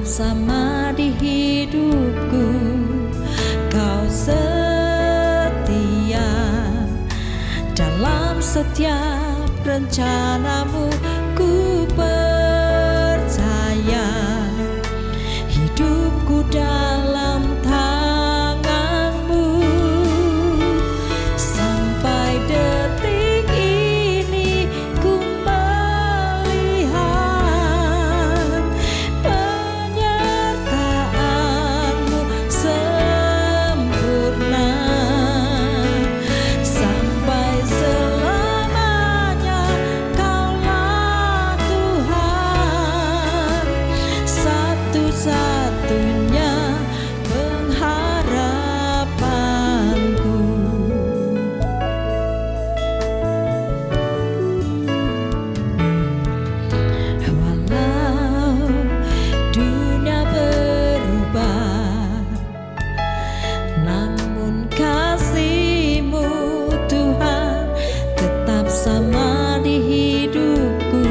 tetap sama di hidupku. Kau setia dalam setiap rencanamu. Ku percaya hidupku dalam tanganmu. Sampai detik ini ku melihat penyertaanmu sempurna. Sampai selamanya Kaulah Tuhan, satu-satunya pengharapanku. Walau dunia berubah, namun kasih-Mu Tuhan tetap sama di hidupku.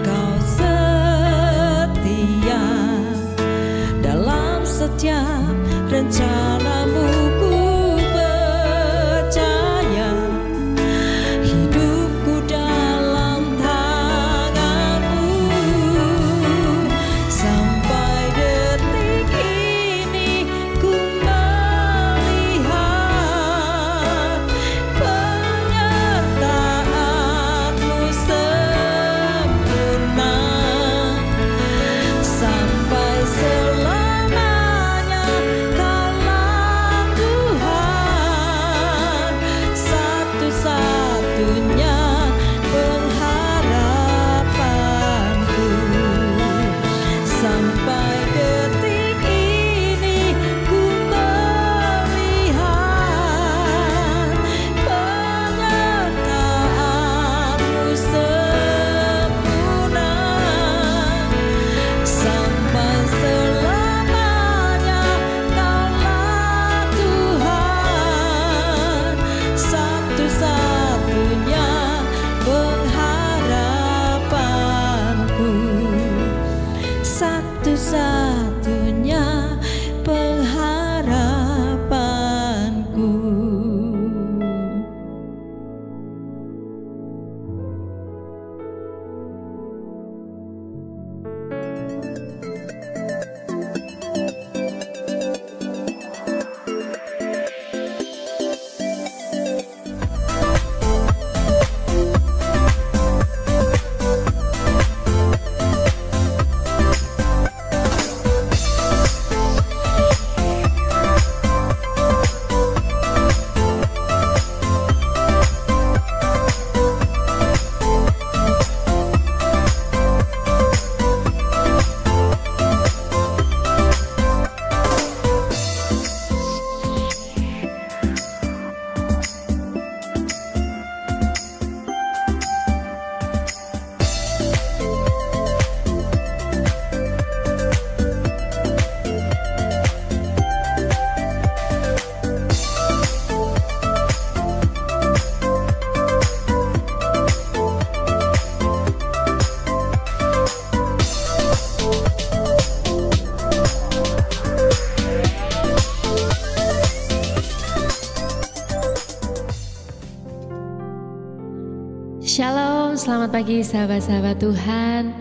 Kau setia dalam setiap rencanamu. Ku percaya hidupku dalam tanganmu. Sampai detik ini ku melihat penyertaanmu sempurna. Sampai selamanya Kaulah Tuhan, satu-satunya pengharapanku. Sampai detik ini ku melihat penyertaanmu sempurna. Sampai selamanya Kaulah Tuhan, satu-satunya pengharapanku. Satu-satunya pengharapanku. Shalom, selamat pagi sahabat-sahabat Tuhan.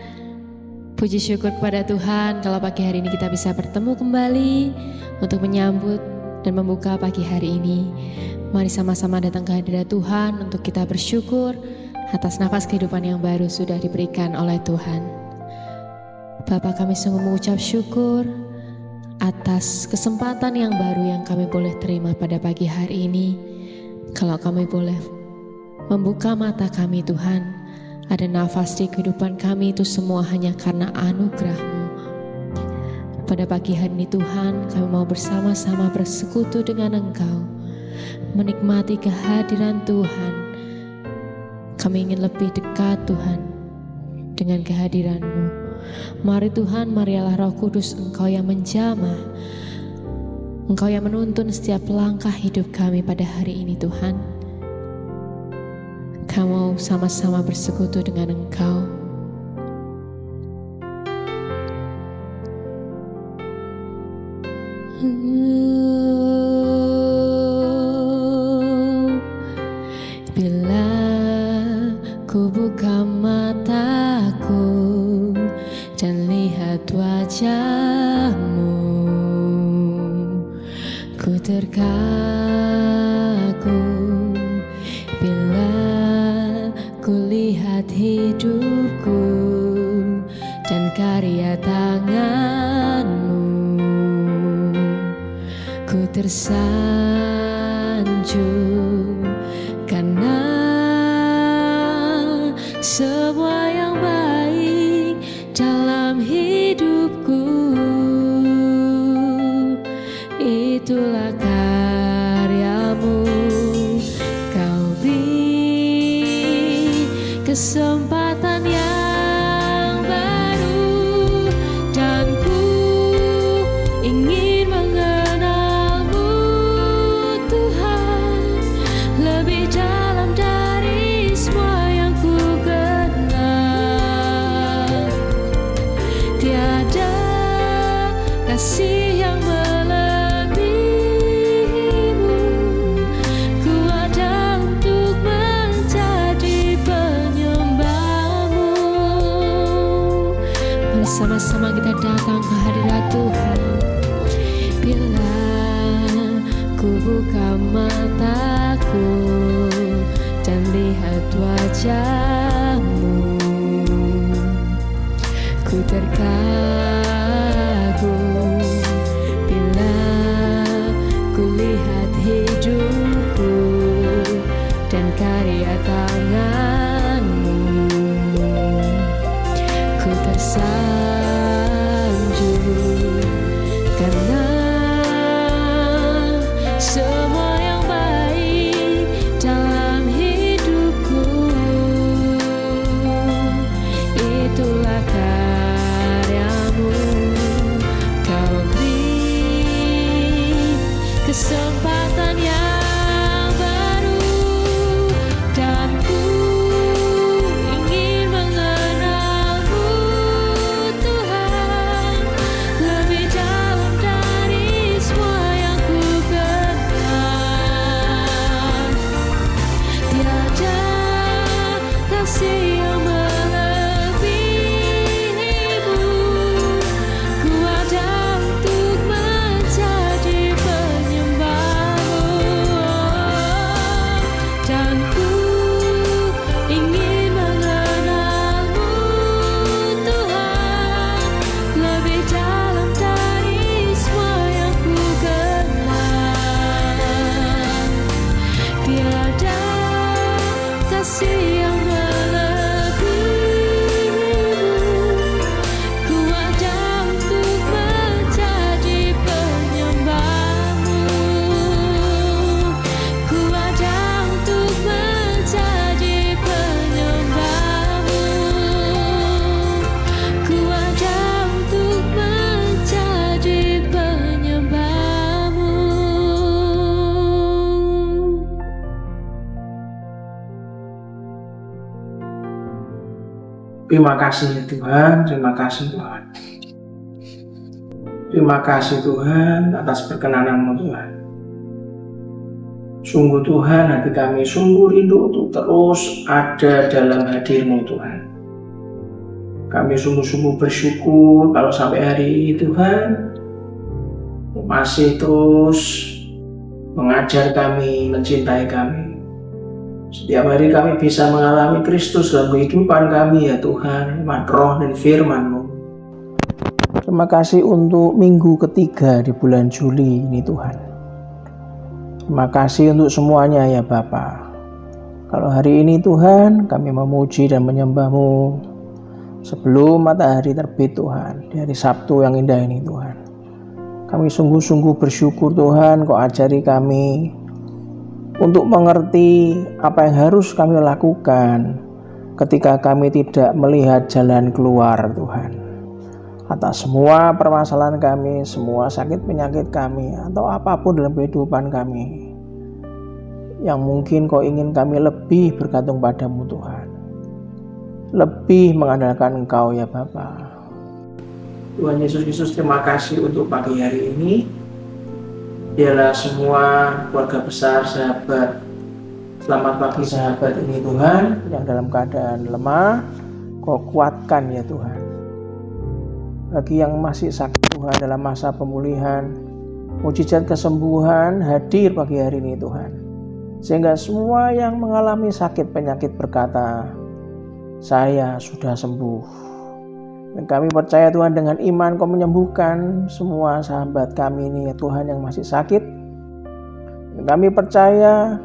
Puji syukur kepada Tuhan kalau pagi hari ini kita bisa bertemu kembali untuk menyambut dan membuka pagi hari ini. Mari sama-sama datang ke hadirat Tuhan untuk kita bersyukur atas nafas kehidupan yang baru sudah diberikan oleh Tuhan. Bapa, kami sungguh mengucap syukur atas kesempatan yang baru yang kami boleh terima pada pagi hari ini. Kalau kami boleh membuka mata kami, Tuhan, ada nafas di kehidupan kami, itu semua hanya karena anugerah-Mu. Pada pagi hari ini Tuhan, kami mau bersama-sama bersekutu dengan Engkau, menikmati kehadiran Tuhan. Kami ingin lebih dekat Tuhan dengan kehadiran-Mu. Mari Tuhan, marilah Roh Kudus Engkau yang menjamah, Engkau yang menuntun setiap langkah hidup kami pada hari ini Tuhan. Kami mau sama-sama bersekutu dengan Engkau. Bila ku buka mataku dan lihat wajahmu, ku terkagum. Bila ku lihat hidupku dan karya tanganmu, ku tersanjung karena semua yang baik dalam hidupku itulah karyamu. Kau beri kesempatan yang baru dan ku ingin mengenalmu Tuhan lebih dalam dari semua yang ku kenal. Tiada kasih yang melebihimu, ku ada untuk menjadi penyembahmu. Bersama-sama kita datang ke hadirat Tuhan. Bila ku buka mataku dan lihat wajahmu, ku terkagum. Bila ku lihat hidupku dan karya tanganmu, ku tersanjung karena semua yang baik dalam hidupku itulah karyamu. Kau beri kesempatan yang baru dan ku ingin mengenalmu Tuhan lebih dalam dari semua yang ku kenal. Tiada kasih yang melebihimu, ku ada untuk menjadi penyembahmu dan ku ingin mengenalmu Tuhan lebih dalam dari semua yang ku kenal. Tiada kasih yang melebihimu, ku ada untuk menjadi penyembahmu, ku ada untuk menjadi penyembahmu, ku ada untuk menjadi penyembahmu. Terima kasih ya Tuhan, terima kasih Tuhan. Terima kasih Tuhan atas perkenanan-Mu Tuhan. Sungguh Tuhan, hati kami sungguh rindu untuk terus ada dalam hadir-Mu Tuhan. Kami sungguh-sungguh bersyukur kalau sampai hari ini Tuhan masih terus mengajar kami, mencintai kami. Setiap hari kami bisa mengalami Kristus dalam kehidupan kami ya Tuhan, lewat roh dan firman-Mu. Terima kasih untuk minggu ketiga di bulan Juli ini Tuhan. Terima kasih untuk semuanya ya Bapa. Kalau hari ini Tuhan kami memuji dan menyembah-Mu sebelum matahari terbit Tuhan, di hari Sabtu yang indah ini Tuhan. Kami sungguh-sungguh bersyukur Tuhan, Kau ajari kami untuk mengerti apa yang harus kami lakukan ketika kami tidak melihat jalan keluar Tuhan. Atas semua permasalahan kami, semua sakit penyakit kami, atau apapun dalam kehidupan kami yang mungkin Kau ingin kami lebih bergantung padamu Tuhan, lebih mengandalkan Engkau ya Bapa. Tuhan Yesus Kristus, terima kasih untuk pagi hari ini. Biarlah semua keluarga besar sahabat Selamat Pagi Sahabat ini Tuhan, yang dalam keadaan lemah, Kau kuatkan ya Tuhan. Bagi yang masih sakit Tuhan dalam masa pemulihan, mujizat kesembuhan hadir pagi hari ini Tuhan. Sehingga semua yang mengalami sakit penyakit berkata, saya sudah sembuh. Dan kami percaya Tuhan, dengan iman Kau menyembuhkan semua sahabat kami ini ya Tuhan yang masih sakit. Dan kami percaya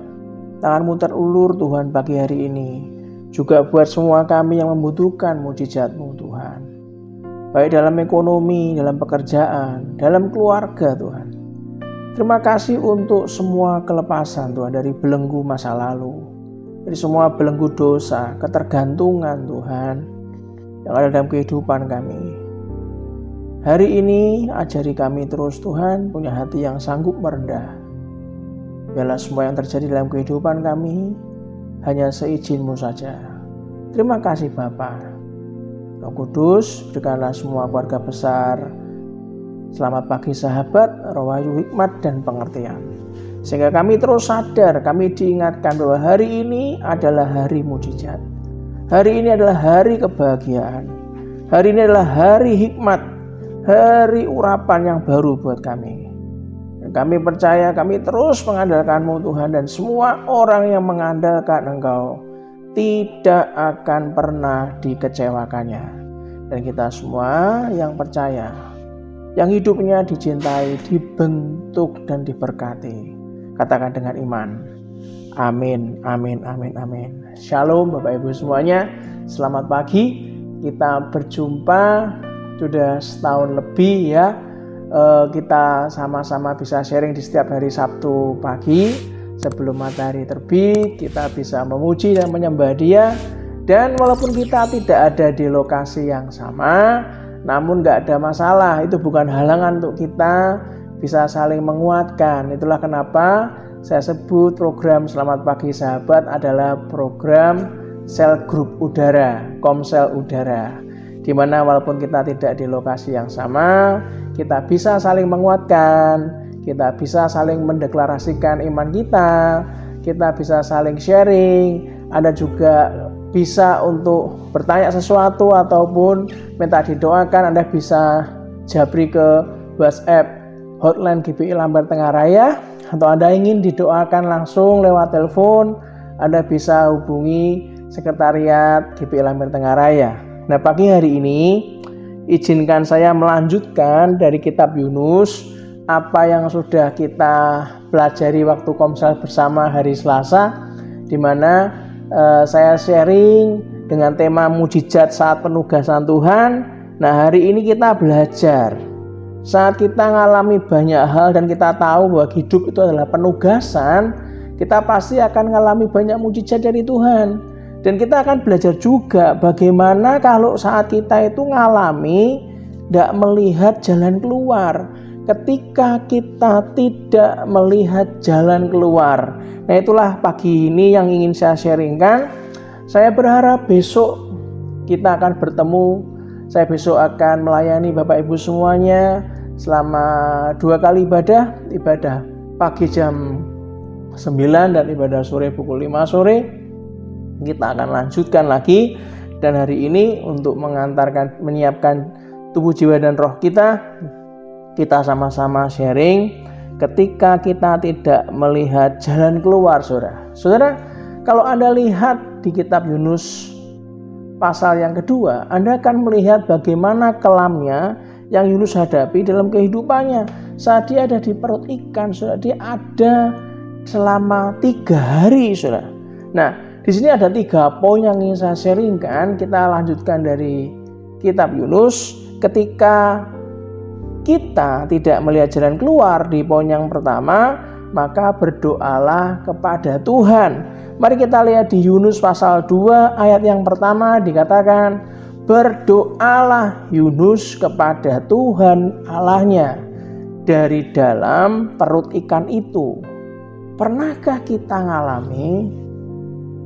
tangan-Mu terulur Tuhan pagi hari ini, juga buat semua kami yang membutuhkan mujizat-Mu Tuhan. Baik dalam ekonomi, dalam pekerjaan, dalam keluarga Tuhan. Terima kasih untuk semua kelepasan Tuhan dari belenggu masa lalu, dari semua belenggu dosa, ketergantungan Tuhan yang ada dalam kehidupan kami. Hari ini ajari kami terus Tuhan punya hati yang sanggup merendah. Biarlah semua yang terjadi dalam kehidupan kami hanya seizin-Mu saja. Terima kasih Bapa. Roh Kudus, berikanlah semua keluarga besar Selamat Pagi Sahabat rahayu hikmat dan pengertian. Sehingga kami terus sadar, kami diingatkan bahwa hari ini adalah hari mujizat. Hari ini adalah hari kebahagiaan. Hari ini adalah hari hikmat, hari urapan yang baru buat kami. Kami percaya, kami terus mengandalkan-Mu Tuhan, dan semua orang yang mengandalkan Engkau tidak akan pernah dikecewakannya. Dan kita semua yang percaya, yang hidupnya dicintai, dibentuk dan diberkati, katakan dengan iman, amin, amin, amin, amin. Shalom Bapak Ibu semuanya, selamat pagi. Kita berjumpa sudah setahun lebih ya. Kita sama-sama bisa sharing di setiap hari Sabtu pagi sebelum matahari terbit. Kita bisa memuji dan menyembah Dia. Dan walaupun kita tidak ada di lokasi yang sama, namun gak ada masalah. Itu bukan halangan untuk kita bisa saling menguatkan. Itulah kenapa saya sebut program Selamat Pagi Sahabat adalah program sel grup udara, komsel udara, di mana walaupun kita tidak di lokasi yang sama, kita bisa saling menguatkan, kita bisa saling mendeklarasikan iman kita bisa saling sharing. Anda juga bisa untuk bertanya sesuatu ataupun minta didoakan. Anda bisa japri ke WhatsApp hotline GPI Lambar Tengah Raya, atau Anda ingin didoakan langsung lewat telepon, Anda bisa hubungi sekretariat GPI Lambar Tengah Raya. Nah, pagi hari ini izinkan saya melanjutkan dari kitab Yunus apa yang sudah kita pelajari waktu komsel bersama hari Selasa, di mana saya sharing dengan tema mujizat saat penugasan Tuhan. Nah, hari ini kita belajar saat kita mengalami banyak hal dan kita tahu bahwa hidup itu adalah penugasan, kita pasti akan mengalami banyak mujizat dari Tuhan. Dan kita akan belajar juga bagaimana kalau saat kita itu mengalami tidak melihat jalan keluar. Ketika kita tidak melihat jalan keluar. Nah, itulah pagi ini yang ingin saya sharingkan. Saya berharap besok kita akan bertemu. Saya besok akan melayani Bapak Ibu semuanya selama 2 kali ibadah pagi jam 9 dan ibadah sore pukul 5 sore. Kita akan lanjutkan lagi, dan hari ini untuk menyiapkan tubuh, jiwa, dan roh kita sama-sama sharing ketika kita tidak melihat jalan keluar. Saudara, kalau Anda lihat di kitab Yunus pasal yang kedua, Anda akan melihat bagaimana kelamnya yang Yunus hadapi dalam kehidupannya. Saat dia ada di perut ikan, saudara, dia ada selama 3 hari, saudara. Nah, di sini ada 3 poin yang ingin saya sharingkan. Kita lanjutkan dari kitab Yunus. Ketika kita tidak melihat jalan keluar, di poin yang pertama, maka berdoalah kepada Tuhan. Mari kita lihat di Yunus pasal 2 ayat yang pertama dikatakan, berdoalah Yunus kepada Tuhan Allahnya dari dalam perut ikan itu. Pernahkah kita ngalami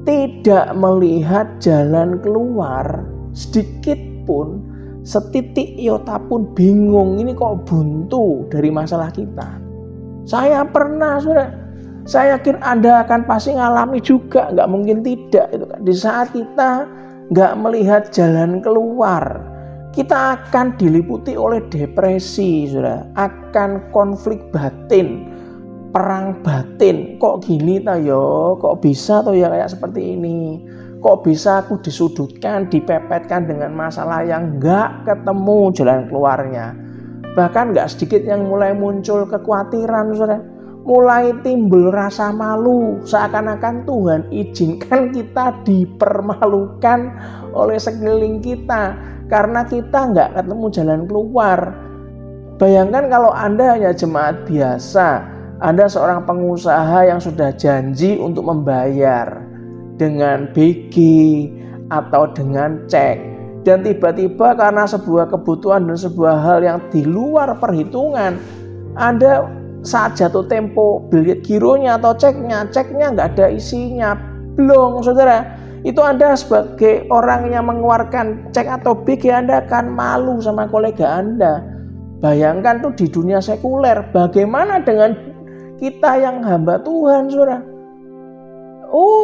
tidak melihat jalan keluar sedikit pun, setitik iota pun bingung, ini kok buntu dari masalah kita? Saya pernah, saudara. Saya yakin Anda akan pasti ngalami juga, nggak mungkin tidak. Itu kan. Di saat kita nggak melihat jalan keluar, kita akan diliputi oleh depresi, saudara. Akan konflik batin, perang batin. Kok gini toh yo? Kok bisa toh ya kayak seperti ini? Kok bisa aku disudutkan, dipepetkan dengan masalah yang nggak ketemu jalan keluarnya? Bahkan nggak sedikit yang mulai muncul kekhawatiran, saudara. Mulai timbul rasa malu, seakan-akan Tuhan izinkan kita dipermalukan oleh sekeliling kita karena kita nggak ketemu jalan keluar. Bayangkan kalau Anda hanya jemaat biasa, Anda seorang pengusaha yang sudah janji untuk membayar dengan BG atau dengan cek, dan tiba-tiba karena sebuah kebutuhan dan sebuah hal yang di luar perhitungan, Anda saat jatuh tempo bilet gironya atau ceknya nggak ada isinya, blong, saudara. Itu Anda sebagai orang yang mengeluarkan cek atau BG, Anda akan malu sama kolega Anda. Bayangkan tuh di dunia sekuler, bagaimana dengan kita yang hamba Tuhan, saudara?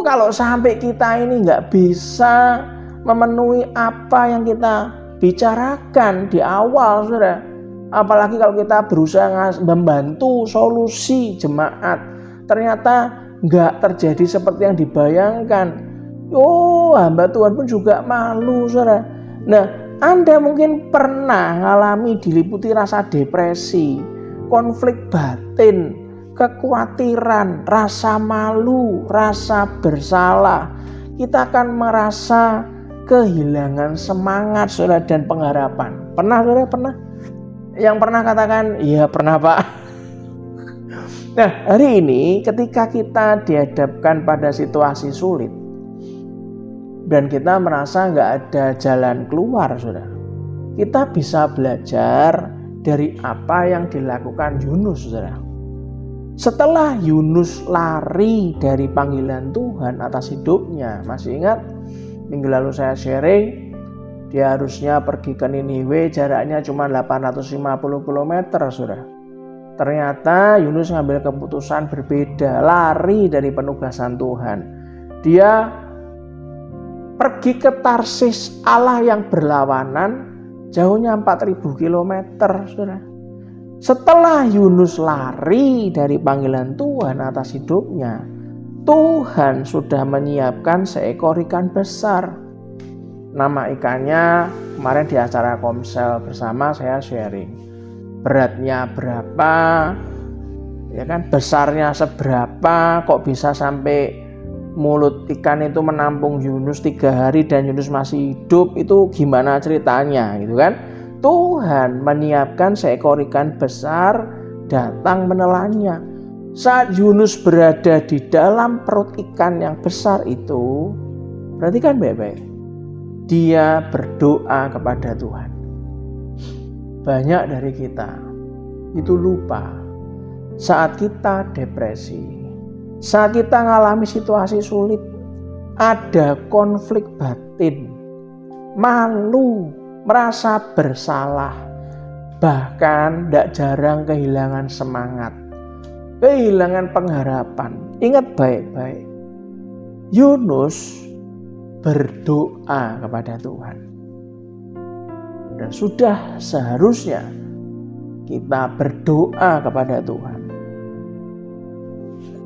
Kalau sampai kita ini nggak bisa memenuhi apa yang kita bicarakan di awal, saudara. Apalagi kalau kita berusaha membantu solusi jemaat, ternyata nggak terjadi seperti yang dibayangkan. Hamba Tuhan pun juga malu, saudara. Nah, Anda mungkin pernah mengalami diliputi rasa depresi, konflik batin, kekhawatiran, rasa malu, rasa bersalah. Kita akan merasa kehilangan semangat, saudara, dan pengharapan. Pernah, saudara? Pernah? Yang pernah katakan, iya pernah, Pak. Nah, hari ini ketika kita dihadapkan pada situasi sulit dan kita merasa nggak ada jalan keluar, saudara, kita bisa belajar dari apa yang dilakukan Yunus, saudara. Setelah Yunus lari dari panggilan Tuhan atas hidupnya, masih ingat minggu lalu saya sharing, dia harusnya pergi ke Niniwe, jaraknya cuma 850 km, saudara. Ternyata Yunus ngambil keputusan berbeda, lari dari penugasan Tuhan. Dia pergi ke Tarsis, Allah yang berlawanan, jauhnya 4000 km, saudara. Setelah Yunus lari dari panggilan Tuhan atas hidupnya, Tuhan sudah menyiapkan seekor ikan besar. Nama ikannya kemarin di acara Komsel bersama saya sharing. Beratnya berapa, ya kan, besarnya seberapa, kok bisa sampai mulut ikan itu menampung Yunus 3 hari dan Yunus masih hidup, itu gimana ceritanya gitu kan. Tuhan menyiapkan seekor ikan besar datang menelannya. Saat Yunus berada di dalam perut ikan yang besar itu, perhatikan baik-baik, dia berdoa kepada Tuhan. Banyak dari kita itu lupa saat kita depresi, saat kita mengalami situasi sulit, ada konflik batin, malu, merasa bersalah, bahkan tidak jarang kehilangan semangat, kehilangan pengharapan. Ingat baik-baik, Yunus berdoa kepada Tuhan. Dan sudah seharusnya kita berdoa kepada Tuhan.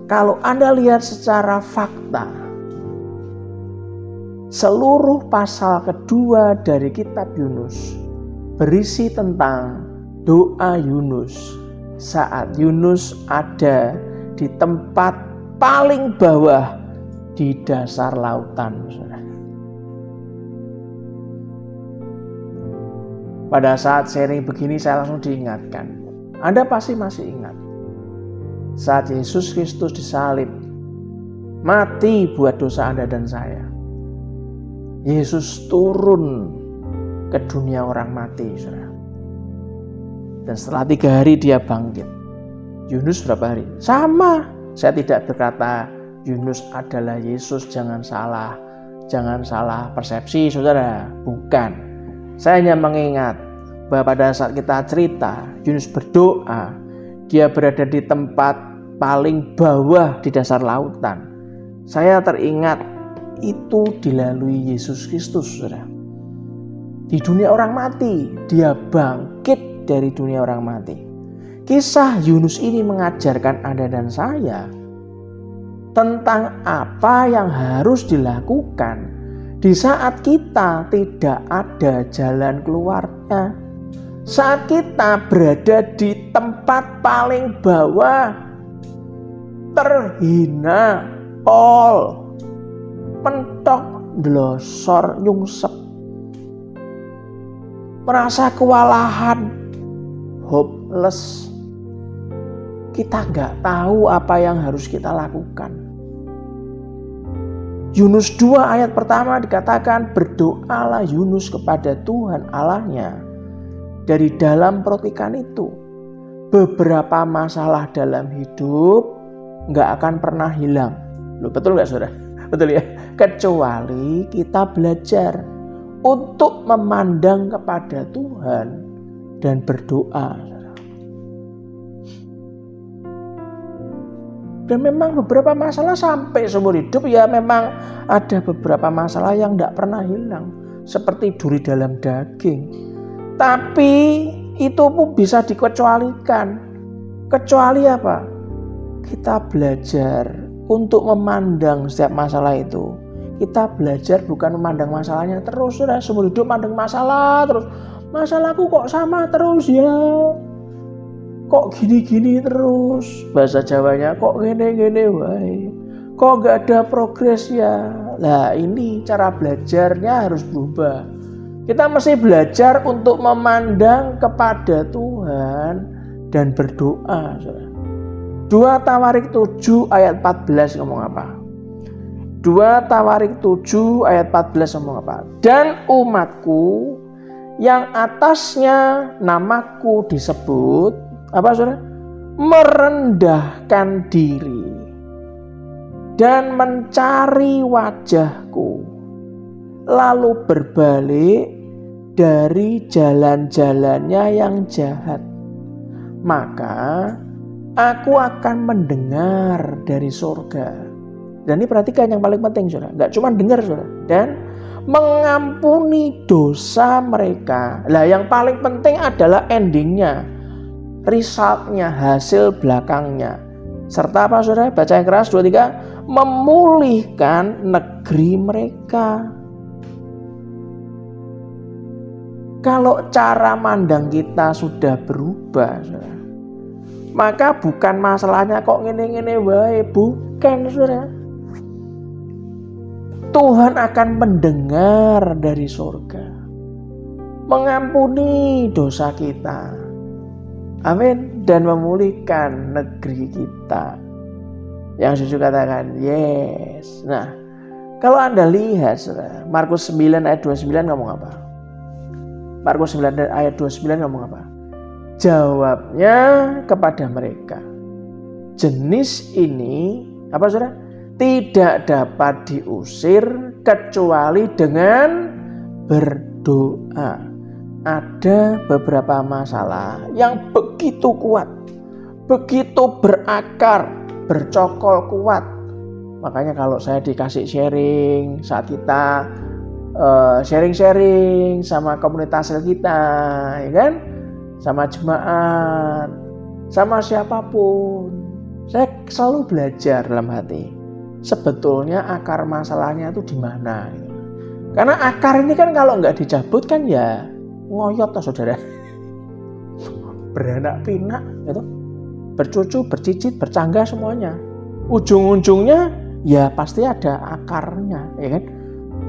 Kalau Anda lihat secara fakta, seluruh pasal kedua dari kitab Yunus berisi tentang doa Yunus saat Yunus ada di tempat paling bawah di dasar lautan. Pada saat sharing begini saya langsung diingatkan. Anda pasti masih ingat saat Yesus Kristus disalib, mati buat dosa Anda dan saya. Yesus turun ke dunia orang mati, saudara. Dan setelah 3 hari dia bangkit. Yunus berapa hari? Sama. Saya tidak berkata Yunus adalah Yesus, jangan salah persepsi, saudara. Bukan. Saya hanya mengingat bahwa pada saat kita cerita Yunus berdoa, Dia berada di tempat paling bawah di dasar lautan. Saya teringat itu dilalui Yesus Kristus, saudara. Di dunia orang mati, dia bangkit dari dunia orang mati. Kisah Yunus ini mengajarkan Anda dan saya tentang apa yang harus dilakukan di saat kita tidak ada jalan keluarnya. Saat kita berada di tempat paling bawah, terhina, mentok, ndelosor, nyungsep, merasa kewalahan, hopeless. Kita nggak tahu apa yang harus kita lakukan. Yunus 2 ayat pertama dikatakan, berdoalah Yunus kepada Tuhan Allahnya dari dalam perut ikan itu. Beberapa masalah dalam hidup nggak akan pernah hilang. Loh, betul nggak saudara? Betul ya? Kecuali kita belajar untuk memandang kepada Tuhan dan berdoa. Dan memang beberapa masalah sampai seumur hidup ya memang ada beberapa masalah yang tidak pernah hilang. Seperti duri dalam daging. Tapi itu pun bisa dikecualikan. Kecuali apa? Kita belajar untuk memandang setiap masalah itu. Kita belajar bukan memandang masalahnya terus. Sudah seumur hidup mandang masalah terus. Masalahku kok sama terus ya? Kok gini-gini terus? Bahasa Jawanya kok gini-gini wae. Kok gak ada progres ya? Nah ini cara belajarnya harus berubah. Kita mesti belajar untuk memandang kepada Tuhan dan berdoa. 2 Tawarik 7 ayat 14 ngomong apa? 2 Tawarik 7 ayat 14 ngomong apa? Dan umatku yang atasnya namaku disebut, apa saudara? Merendahkan diri dan mencari wajahku, lalu berbalik dari jalan-jalannya yang jahat, maka aku akan mendengar dari surga. Dan ini perhatikan yang paling penting saudara, nggak cuma dengar saudara, dan mengampuni dosa mereka. Lah yang paling penting adalah endingnya, resultnya, hasil belakangnya. Serta apa saudara? Baca yang keras 2-3. Memulihkan negeri mereka. Kalau cara mandang kita sudah berubah saudara, maka bukan masalahnya kok ngene-ngene wae, bukan saudara. Tuhan akan mendengar dari surga, mengampuni dosa kita, amin, dan memulihkan negeri kita. Yang Yesus katakan yes. Nah, kalau Anda lihat saudara, Markus 9 ayat 29 ngomong apa? Markus 9 ayat 29 ngomong apa? Jawabnya kepada mereka, jenis ini apa saudara? Tidak dapat diusir kecuali dengan berdoa. Ada beberapa masalah yang begitu kuat, begitu berakar, bercokol kuat. Makanya kalau saya dikasih sharing, saat kita sharing-sharing sama komunitas kita, ya kan, sama jemaat, sama siapapun, saya selalu belajar dalam hati. Sebetulnya akar masalahnya itu di mana? Karena akar ini kan kalau nggak dicabut kan ya ngoyot toh saudara, beranak pinak gitu, bercucu, bercicit, bercangga semuanya. Ujung-ujungnya ya pasti ada akarnya, ya kan?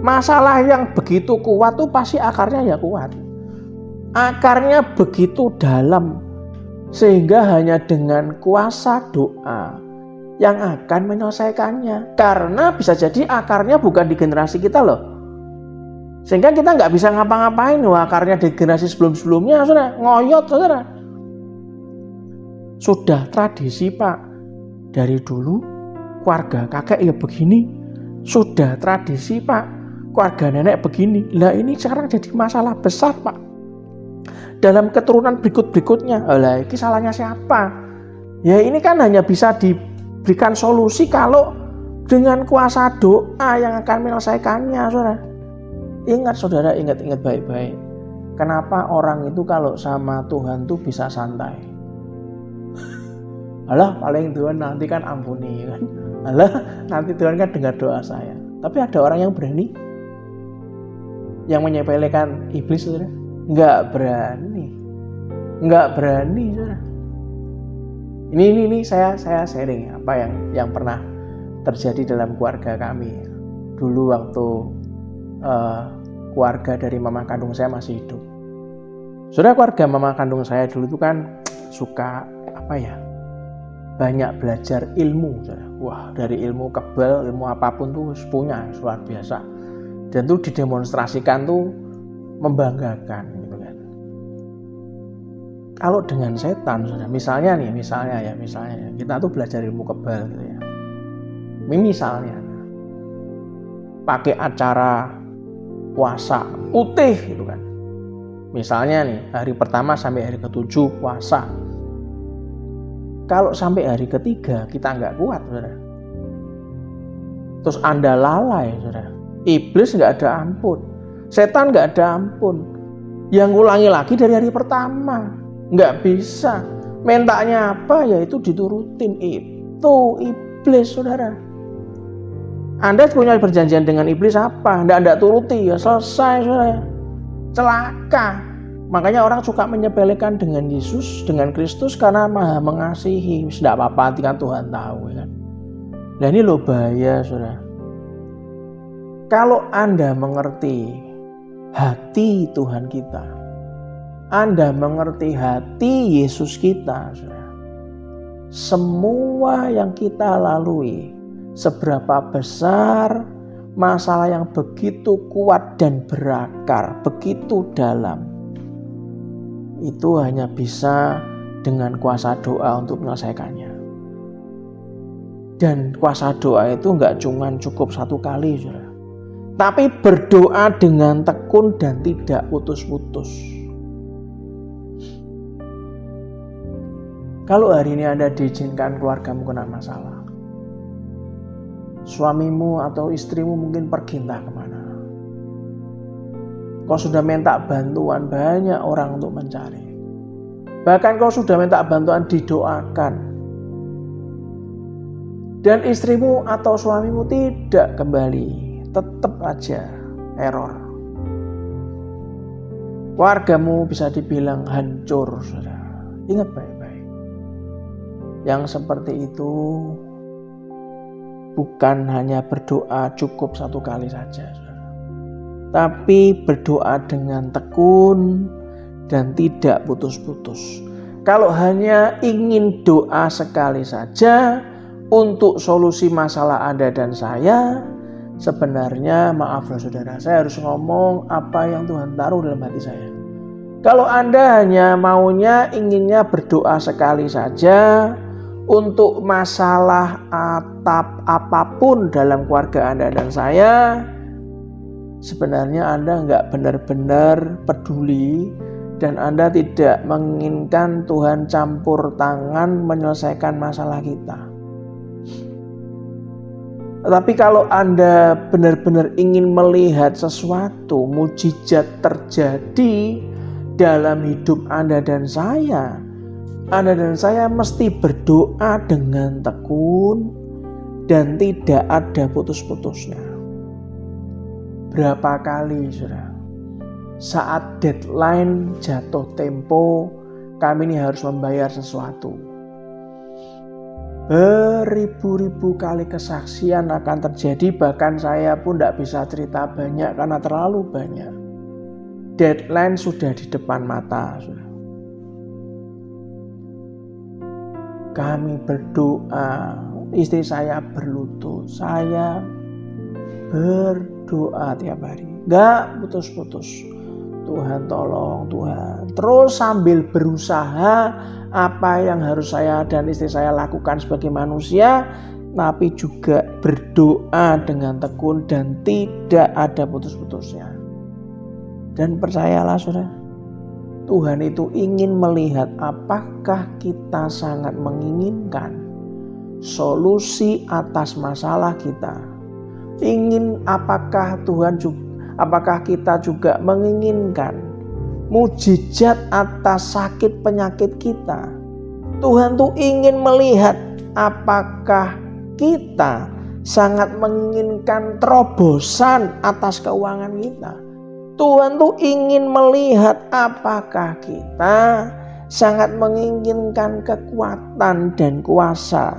Masalah yang begitu kuat tuh pasti akarnya ya kuat. Akarnya begitu dalam sehingga hanya dengan kuasa doa yang akan menyelesaikannya. Karena bisa jadi akarnya bukan di generasi kita loh, sehingga kita nggak bisa ngapa-ngapain. Wah, akarnya di generasi sebelum-sebelumnya saudara, ngoyot saudara. Sudah tradisi pak, dari dulu keluarga kakek ya begini, sudah tradisi pak, keluarga nenek begini. Lah ini sekarang jadi masalah besar pak dalam keturunan berikut-berikutnya. Lah ini salahnya siapa? Ya ini kan hanya bisa diberikan solusi kalau dengan kuasa doa yang akan menyelesaikannya, saudara. Ingat saudara, ingat baik-baik. Kenapa orang itu kalau sama Tuhan tuh bisa santai? Alah, paling Tuhan nanti kan ampuni kan. Alah, nanti Tuhan kan dengar doa saya. Tapi ada orang yang berani, yang menyepelekan iblis, saudara. Nggak berani, saudara. Ini saya sharing apa yang pernah terjadi dalam keluarga kami. Dulu waktu keluarga dari mama kandung saya masih hidup. Saudara, keluarga mama kandung saya dulu itu kan suka banyak belajar ilmu, saudara. Wah, dari ilmu kebal, ilmu apapun tuh punya, luar biasa. Dan tuh didemonstrasikan tuh membanggakan gitu kan. Kalau dengan setan, saudara, misalnya kita tuh belajar ilmu kebal gitu ya. Misalnya pakai acara puasa putih gitu kan. Misalnya nih, hari pertama sampai hari ke-7 puasa. Kalau sampai hari ke-3 kita nggak kuat, saudara. Terus Anda lalai, saudara. Iblis nggak ada ampun. Setan nggak ada ampun. Yang ngulangi lagi dari hari pertama. Nggak bisa. Mentanya apa? Ya itu diturutin. Itu iblis, saudara. Anda punya perjanjian dengan iblis apa? Nggak turuti, ya selesai, saudara. Celaka. Makanya orang suka menyepelekan dengan Yesus, dengan Kristus karena Maha mengasihi. Tidak apa-apa, kan Tuhan tahu kan. Nah ini loh bahaya, saudara. Kalau Anda mengerti hati Tuhan kita, Anda mengerti hati Yesus kita, saudara. Semua yang kita lalui, seberapa besar masalah yang begitu kuat dan berakar, begitu dalam, itu hanya bisa dengan kuasa doa untuk menyelesaikannya. Dan kuasa doa itu nggak cuma cukup satu kali, saudara. Tapi berdoa dengan tekun dan tidak putus-putus. Kalau hari ini Anda diizinkan keluargamu kena masalah, suamimu atau istrimu mungkin pergi entah kemana. Kau sudah minta bantuan banyak orang untuk mencari. Bahkan kau sudah minta bantuan didoakan. Dan istrimu atau suamimu tidak kembali. Tetap aja error. Keluargamu bisa dibilang hancur, saudara. Ingat baik-baik. Yang seperti itu bukan hanya berdoa cukup satu kali saja, saudara. Tapi berdoa dengan tekun dan tidak putus-putus. Kalau hanya ingin doa sekali saja untuk solusi masalah Anda dan saya, sebenarnya maaf loh saudara, saya harus ngomong apa yang Tuhan taruh dalam hati saya. Kalau Anda hanya inginnya berdoa sekali saja untuk masalah apapun dalam keluarga Anda dan saya, sebenarnya Anda nggak benar-benar peduli dan Anda tidak menginginkan Tuhan campur tangan menyelesaikan masalah kita. Tetapi kalau Anda benar-benar ingin melihat sesuatu mukjizat terjadi dalam hidup Anda dan saya mesti berdoa dengan tekun dan tidak ada putus-putusnya. Berapa kali, saudara, saat deadline jatuh tempo, kami ini harus membayar sesuatu. Beribu-ribu kali kesaksian akan terjadi, bahkan saya pun tidak bisa cerita banyak karena terlalu banyak. Deadline sudah di depan mata, saudara. Kami berdoa, istri saya berlutut, saya berdoa tiap hari, gak putus-putus. Tuhan tolong, Tuhan. Terus sambil berusaha apa yang harus saya dan istri saya lakukan sebagai manusia, tapi juga berdoa dengan tekun dan tidak ada putus-putusnya. Dan percayalah saudara, Tuhan itu ingin melihat apakah kita sangat menginginkan solusi atas masalah kita. Apakah kita juga menginginkan mujizat atas sakit penyakit kita. Tuhan tuh ingin melihat apakah kita sangat menginginkan terobosan atas keuangan kita. Tuhan tuh ingin melihat apakah kita sangat menginginkan kekuatan dan kuasa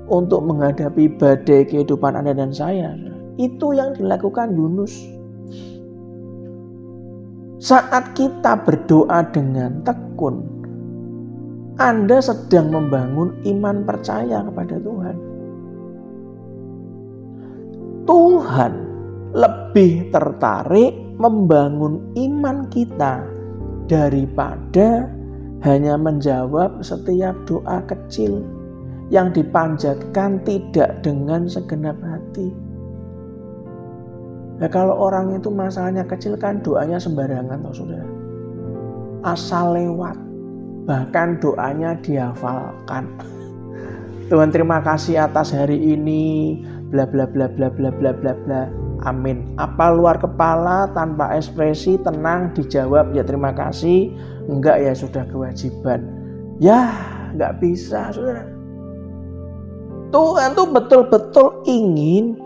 untuk menghadapi badai kehidupan Anda dan saya. Itu yang dilakukan Yunus. Saat kita berdoa dengan tekun, Anda sedang membangun iman percaya kepada Tuhan. Tuhan lebih tertarik membangun iman kita daripada hanya menjawab setiap doa kecil yang dipanjatkan tidak dengan segenap hati. Nah, kalau orang itu masalahnya kecil kan doanya sembarangan toh saudara. Asal lewat. Bahkan doanya dihafalkan. Tuhan terima kasih atas hari ini. Bla bla bla bla bla bla bla bla. Amin. Apa luar kepala tanpa ekspresi tenang dijawab ya terima kasih. Enggak ya sudah kewajiban. Ya enggak bisa saudara. Tuhan tuh betul-betul ingin,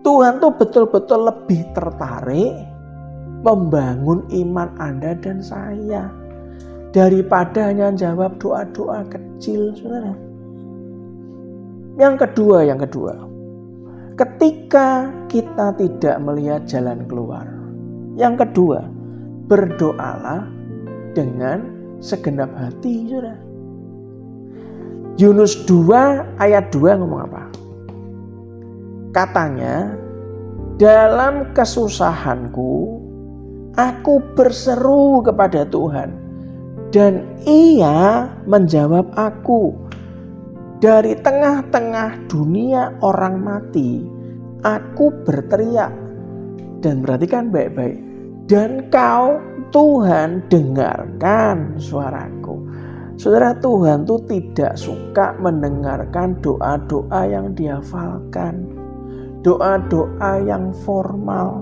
Tuhan tuh betul-betul lebih tertarik membangun iman Anda dan saya daripada hanya jawab doa-doa kecil saudara. Yang kedua, ketika kita tidak melihat jalan keluar. Yang kedua, berdoalah dengan segenap hati saudara. Yunus 2 ayat 2 ngomong apa? Katanya, dalam kesusahanku, aku berseru kepada Tuhan dan Ia menjawab aku. Dari tengah-tengah dunia orang mati, aku berteriak. Dan perhatikan baik-baik. Dan Kau, Tuhan, dengarkan suaraku. Saudara, Tuhan tuh tidak suka mendengarkan doa-doa yang dihafalkan. Doa-doa yang formal,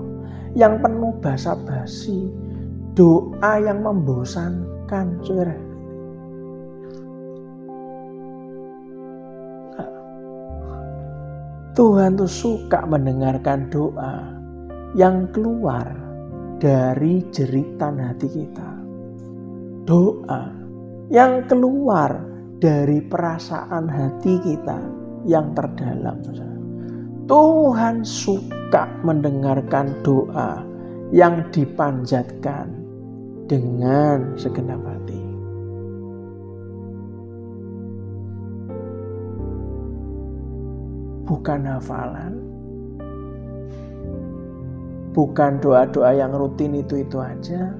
yang penuh basa-basi. Doa yang membosankan, saudara. Tuhan tuh suka mendengarkan doa yang keluar dari jeritan hati kita. Doa yang keluar dari perasaan hati kita yang terdalam. Tuhan suka mendengarkan doa yang dipanjatkan dengan segenap hati. Bukan hafalan, bukan doa-doa yang rutin itu aja,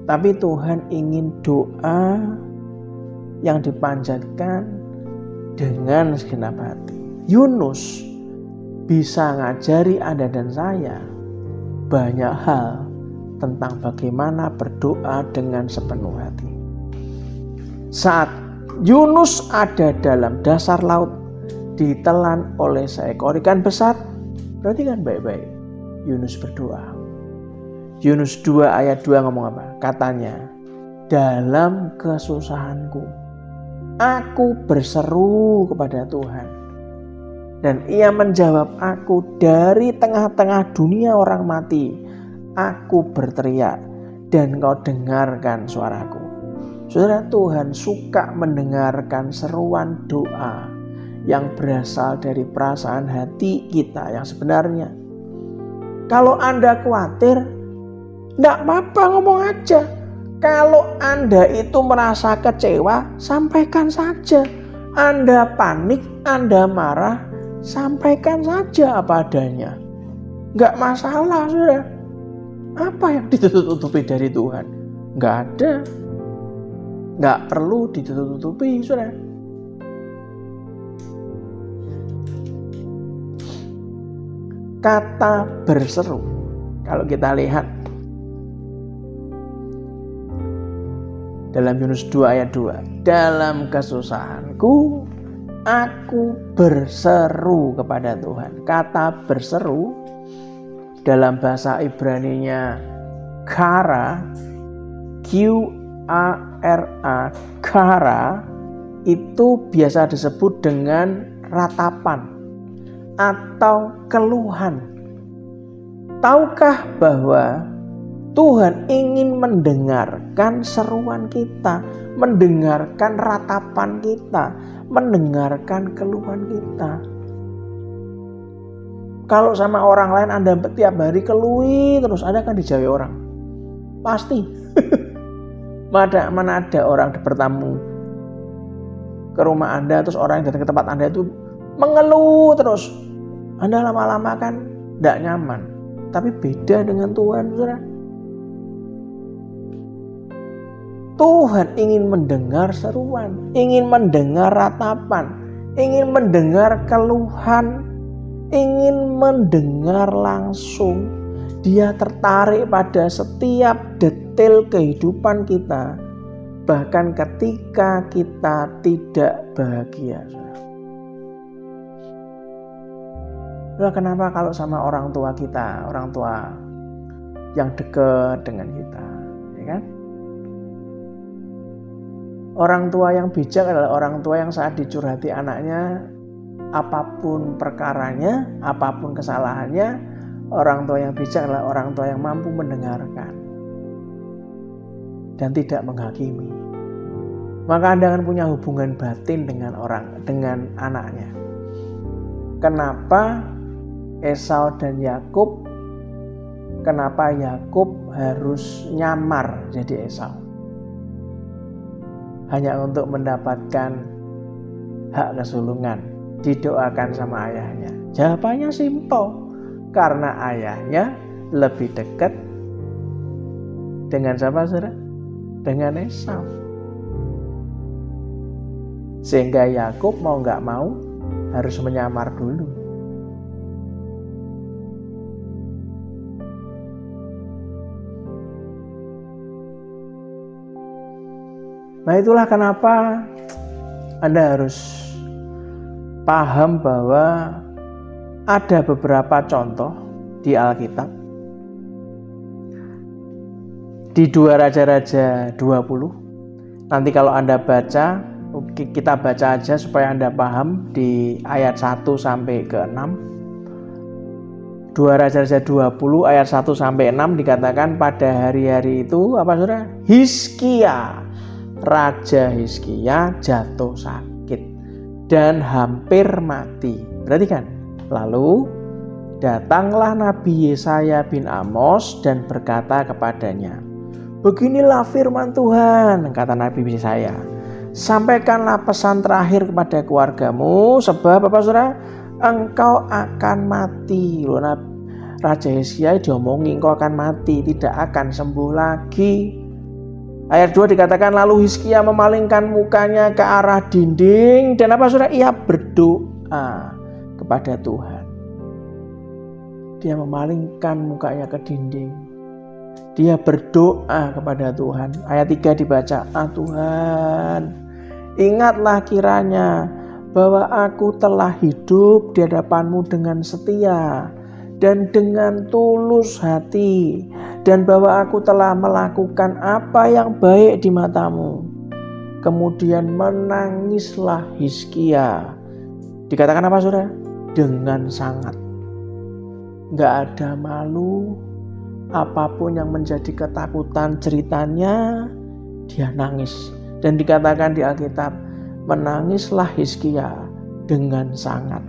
tapi Tuhan ingin doa yang dipanjatkan dengan segenap hati. Yunus bisa ngajari Anda dan saya banyak hal tentang bagaimana berdoa dengan sepenuh hati. Saat Yunus ada dalam dasar laut, ditelan oleh seekor ikan besar, perhatikan baik-baik. Yunus berdoa. Yunus 2 ayat 2 ngomong apa? Katanya, dalam kesusahanku, aku berseru kepada Tuhan. Dan Ia menjawab aku. Dari tengah-tengah dunia orang mati, aku berteriak dan Kau dengarkan suaraku. Saudara, Tuhan suka mendengarkan seruan doa yang berasal dari perasaan hati kita yang sebenarnya. Kalau Anda khawatir, tidak apa-apa, ngomong aja. Kalau Anda itu merasa kecewa, sampaikan saja. Anda panik, Anda marah, sampaikan saja apa adanya. Nggak masalah, saudara. Apa yang ditutup-tutupi dari Tuhan? Nggak ada. Nggak perlu ditutup-tutupi, saudara. Kata berseru, kalau kita lihat Dalam Yunus 2 ayat 2, dalam kesusahanku aku berseru kepada Tuhan. Kata berseru dalam bahasa Ibraninya kara, Q-A-R-A, kara, itu biasa disebut dengan ratapan atau keluhan. Tahukah bahwa Tuhan ingin mendengarkan seruan kita, mendengarkan ratapan kita, mendengarkan keluhan kita. Kalau sama orang lain Anda tiap hari keluhi terus, Anda akan dijauhi orang. Pasti. Mana ada orang bertamu ke rumah Anda, terus orang yang datang ke tempat Anda itu mengeluh terus. Anda lama-lama kan tidak nyaman. Tapi beda dengan Tuhan, saudara. Tuhan ingin mendengar seruan, ingin mendengar ratapan, ingin mendengar keluhan, ingin mendengar langsung. Dia tertarik pada setiap detail kehidupan kita, bahkan ketika kita tidak bahagia. Nah, kenapa kalau sama orang tua kita, orang tua yang dekat dengan kita, ya kan? Orang tua yang bijak adalah orang tua yang saat dicurhati anaknya, apapun perkaranya, apapun kesalahannya, orang tua yang bijak adalah orang tua yang mampu mendengarkan dan tidak menghakimi. Maka Anda akan punya hubungan batin dengan anaknya. Kenapa Esau dan Yakub? Kenapa Yakub harus nyamar jadi Esau? Hanya untuk mendapatkan hak kesulungan, didoakan sama ayahnya. Jawabannya simpel, karena ayahnya lebih dekat dengan siapa, saudara? Dengan Esau. Sehingga Yakub mau nggak mau harus menyamar dulu. Nah, itulah kenapa Anda harus paham bahwa ada beberapa contoh di Alkitab. Di 2 Raja-Raja 20. Nanti kalau Anda baca, kita baca aja supaya Anda paham di ayat 1 sampai ke 6. 2 Raja-Raja 20 ayat 1 sampai 6 dikatakan pada hari-hari itu apa, saudara? Raja Hizkia jatuh sakit dan hampir mati. Perhatikan. Lalu datanglah Nabi Yesaya bin Amos dan berkata kepadanya, beginilah firman Tuhan, kata Nabi Yesaya, sampaikanlah pesan terakhir kepada keluargamu, sebab apa, saudara? Engkau akan mati. Raja Hizkia diomongi engkau akan mati, tidak akan sembuh lagi. Ayat 2 dikatakan lalu Hizkia memalingkan mukanya ke arah dinding dan apa, saudara? Ia berdoa kepada Tuhan. Dia memalingkan mukanya ke dinding. Dia berdoa kepada Tuhan. Ayat 3 dibaca, Tuhan, ingatlah kiranya bahwa aku telah hidup di hadapan-Mu dengan setia dan dengan tulus hati, dan bahwa aku telah melakukan apa yang baik di mata-Mu. Kemudian menangislah Hizkia. Dikatakan apa, saudara? Dengan sangat. Gak ada malu. Apapun yang menjadi ketakutan ceritanya, dia nangis. Dan dikatakan di Alkitab, menangislah Hizkia dengan sangat.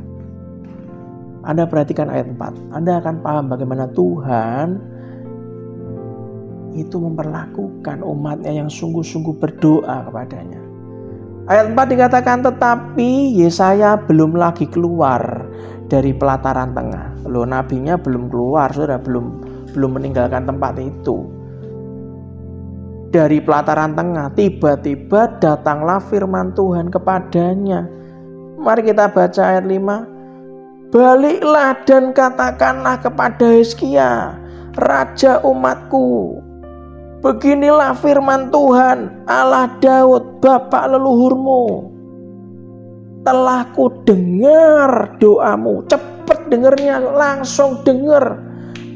Anda perhatikan ayat 4. Anda akan paham bagaimana Tuhan itu memperlakukan umatnya yang sungguh-sungguh berdoa kepadanya. Ayat 4 dikatakan, tetapi Yesaya belum lagi keluar dari pelataran tengah. Loh, nabinya belum keluar, saudara, belum meninggalkan tempat itu. Dari pelataran tengah, tiba-tiba datanglah firman Tuhan kepadanya. Mari kita baca ayat 5. Baliklah dan katakanlah kepada Hizkia, raja umatku, Beginilah firman Tuhan Allah Daud bapak leluhurmu. Telah ku dengar doamu. Cepet dengernya, langsung denger.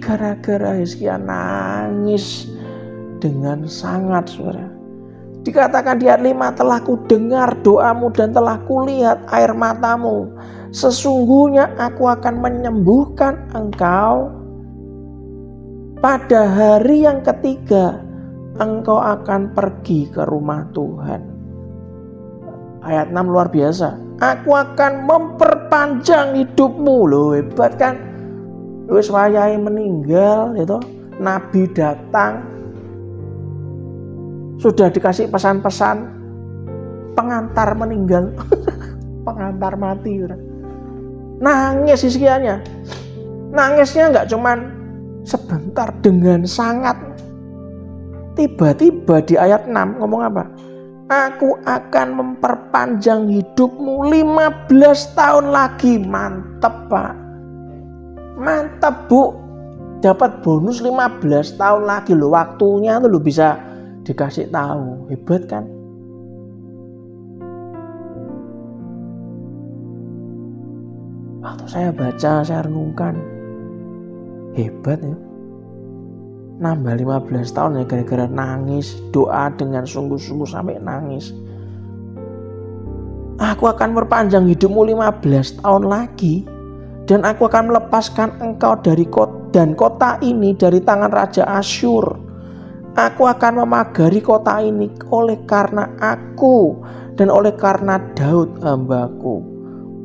Gara-gara Hizkia nangis dengan sangat, saudara. Dikatakan di ayat 5, telah ku dengar doamu dan telah ku lihat air matamu. Sesungguhnya aku akan menyembuhkan engkau. Pada hari yang ketiga engkau akan pergi ke rumah Tuhan. Ayat 6 luar biasa. Aku akan memperpanjang hidupmu. Loh, hebat kan? Wis wayahe meninggal itu, nabi datang. Sudah dikasih pesan-pesan pengantar meninggal. Pengantar mati. Nangis Hizkianya. Nangisnya enggak cuman sebentar, dengan sangat. Tiba-tiba di ayat 6 ngomong apa? Aku akan memperpanjang hidupmu 15 tahun lagi. Mantep Pak. Mantep Bu. Dapat bonus 15 tahun lagi loh. Waktunya tuh lo bisa dikasih tahu. Hebat kan? Waktu saya baca, saya renungkan. Hebat ya. Nambah 15 tahun ya gara-gara nangis, doa dengan sungguh-sungguh sampai nangis. Aku akan memperpanjang hidupmu 15 tahun lagi dan aku akan melepaskan engkau dari kota ini dari tangan Raja Asyur. Aku akan memagari kota ini oleh karena aku dan oleh karena Daud hambaku.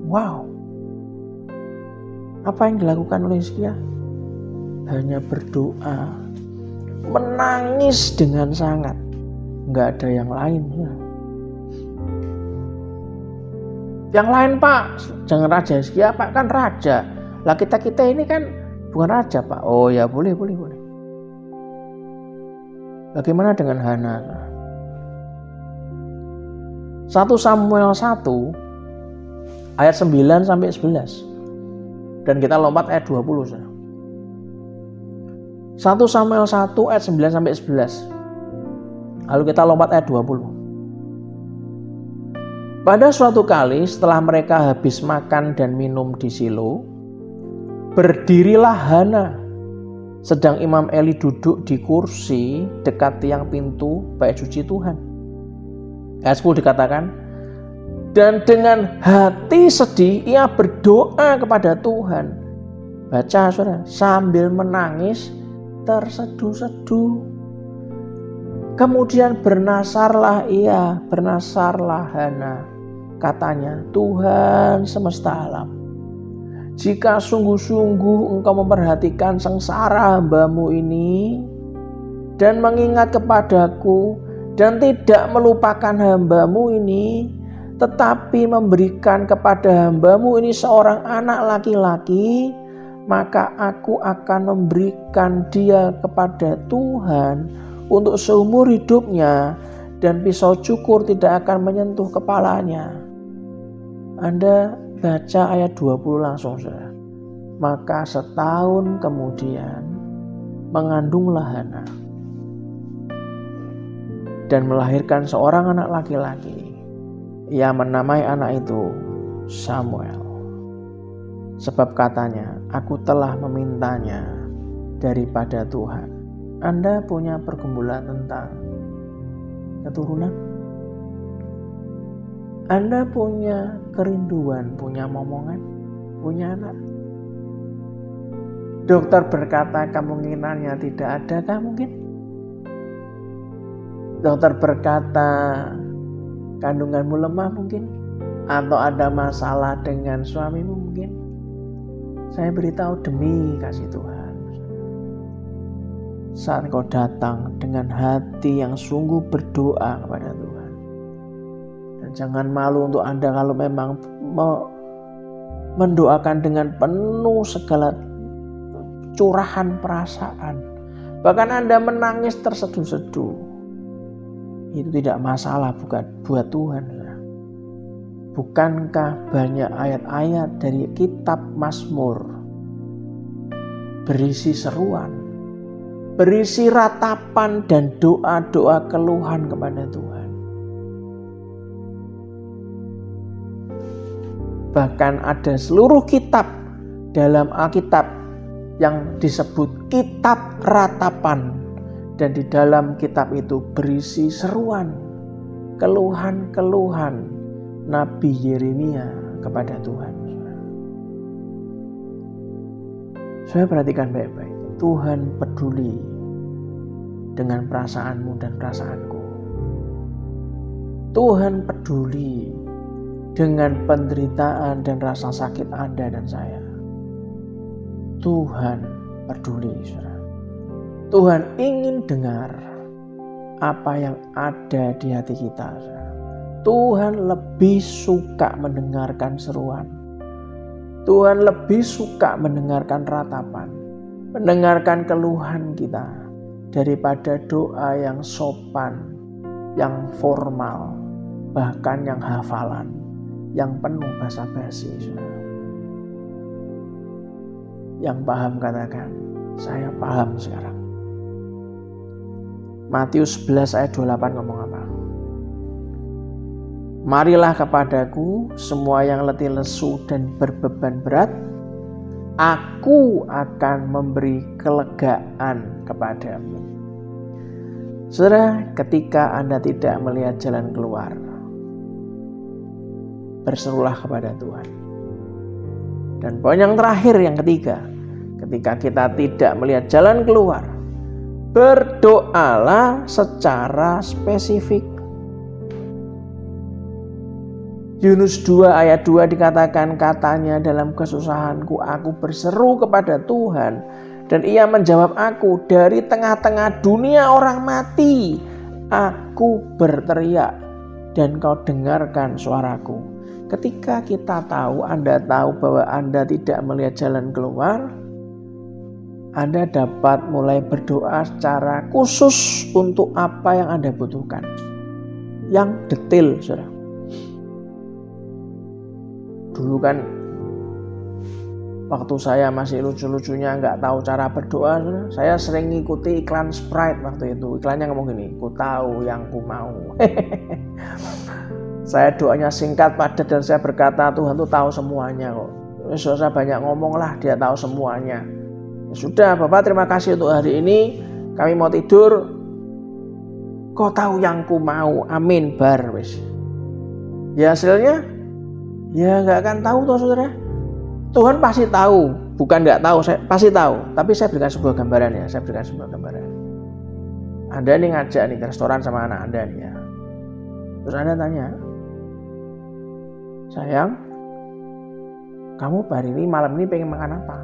Wow. Apa yang dilakukan oleh Hizkia? Hanya berdoa, menangis dengan sangat. Enggak ada yang lain. Yang lain Pak, jangan Raja Hizkia Pak, kan raja. Lah kita ini kan bukan raja Pak. Oh ya boleh. Bagaimana dengan Hana? 1 Samuel 1 ayat 9 sampai 11. Dan kita lompat ayat 20. 1 Samuel 1 ayat 9 sampai 11. Lalu kita lompat ayat 20. Pada suatu kali setelah mereka habis makan dan minum di Silo, berdirilah Hana, sedang Imam Eli duduk di kursi dekat tiang pintu bait suci Tuhan. Ayat 10 dikatakan, dan dengan hati sedih ia berdoa kepada Tuhan. Baca saudara, sambil menangis terseduh-seduh. Kemudian bernasarlah Hana. Katanya, Tuhan semesta alam, jika sungguh-sungguh engkau memperhatikan sengsara hambamu ini dan mengingat kepadaku dan tidak melupakan hambamu ini, tetapi memberikan kepada hambamu ini seorang anak laki-laki, maka aku akan memberikan dia kepada Tuhan untuk seumur hidupnya dan pisau cukur tidak akan menyentuh kepalanya. Anda baca ayat 20 langsung saudara. Maka setahun kemudian mengandunglah Hana dan melahirkan seorang anak laki-laki. Ia menamai anak itu Samuel. Sebab katanya, aku telah memintanya daripada Tuhan. Anda punya pergumulan tentang keturunan? Anda punya kerinduan, punya momongan, punya anak? Dokter berkata kemungkinannya tidak ada, kah mungkin? Dokter berkata kandunganmu lemah mungkin? Atau ada masalah dengan suamimu mungkin? Saya beritahu demi kasih Tuhan, saat kau datang dengan hati yang sungguh berdoa kepada Tuhan, dan jangan malu untuk Anda kalau memang mendoakan dengan penuh segala curahan perasaan, bahkan Anda menangis terseduh-seduh, itu tidak masalah buat Tuhan. Bukankah banyak ayat-ayat dari kitab Mazmur berisi seruan berisi ratapan dan doa-doa keluhan kepada Tuhan. Bahkan ada seluruh kitab dalam Alkitab yang disebut kitab ratapan, dan di dalam kitab itu berisi seruan, keluhan-keluhan Nabi Yeremia kepada Tuhan. Saya perhatikan baik-baik. Tuhan peduli dengan perasaanmu dan perasaanku. Tuhan peduli dengan penderitaan dan rasa sakit Anda dan saya. Tuhan peduli, saudara. Tuhan ingin dengar apa yang ada di hati kita, saudara. Tuhan lebih suka mendengarkan seruan. Tuhan lebih suka mendengarkan ratapan, mendengarkan keluhan kita daripada doa yang sopan, yang formal, bahkan yang hafalan, yang penuh basa-basi. Yang paham katakan, saya paham sekarang. Matius 11 ayat 28 ngomong apa? Marilah kepadaku semua yang letih lesu dan berbeban berat, aku akan memberi kelegaan kepadamu. Saudara, ketika Anda tidak melihat jalan keluar, berserulah kepada Tuhan. Dan poin yang terakhir, yang ketiga, ketika kita tidak melihat jalan keluar, berdoalah secara spesifik. Yunus 2 ayat 2 dikatakan, katanya dalam kesusahanku aku berseru kepada Tuhan dan ia menjawab aku, dari tengah-tengah dunia orang mati aku berteriak dan kau dengarkan suaraku. Ketika kita tahu, Anda tahu bahwa Anda tidak melihat jalan keluar, Anda dapat mulai berdoa secara khusus untuk apa yang Anda butuhkan, yang detail, saudara. Dulu kan waktu saya masih lucu-lucunya nggak tahu cara berdoa, saya sering ngikuti iklan Sprite waktu itu. Iklannya ngomong gini, ku tahu yang ku mau. Saya doanya singkat, padat, dan saya berkata, Tuhan tuh tahu semuanya kok. Saya banyak ngomong lah, dia tahu semuanya. Ya sudah Bapak, terima kasih untuk hari ini. Kami mau tidur. Kau tahu yang ku mau, amin, bar wis. Ya hasilnya, ya nggak akan tahu toh saudara. Tuhan pasti tahu, bukan nggak tahu, saya pasti tahu. Tapi saya berikan sebuah gambaran ya, Anda nih ngajak nih ke restoran sama anak Anda nih ya. Terus Anda tanya, sayang, kamu hari ini malam ini pengen makan apa?